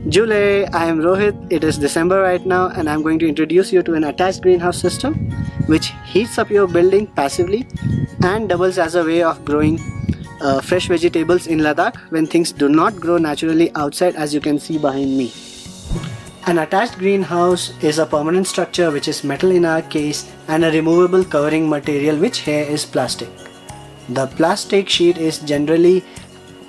July, I am Rohit. It is December right now, and I'm going to introduce you to an attached greenhouse system which heats up your building passively and doubles as a way of growing fresh vegetables in Ladakh when things do not grow naturally outside, as you can see behind me. An attached greenhouse is a permanent structure which is metal in our case and a removable covering material, which here is plastic. The plastic sheet is generally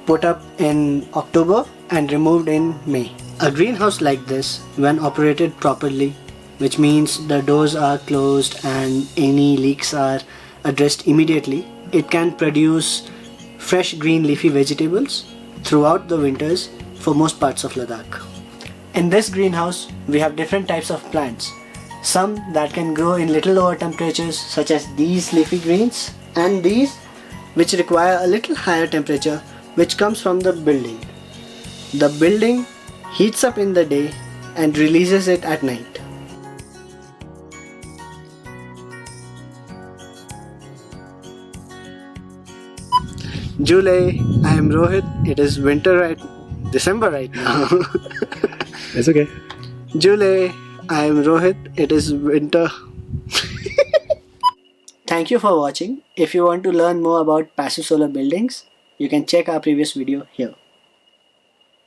put up in October and removed in May. A greenhouse like this, when operated properly, which means the doors are closed and any leaks are addressed immediately, it can produce fresh green leafy vegetables throughout the winters for most parts of Ladakh. In this greenhouse, we have different types of plants. Some that can grow in little lower temperatures, such as these leafy greens, and these which require a little higher temperature, which comes from the building. The building heats up in the day and releases it at night. July, I am Rohit. It is December right now. It's okay. July, I am Rohit. It is winter. Thank you for watching. If you want to learn more about passive solar buildings, you can check our previous video here.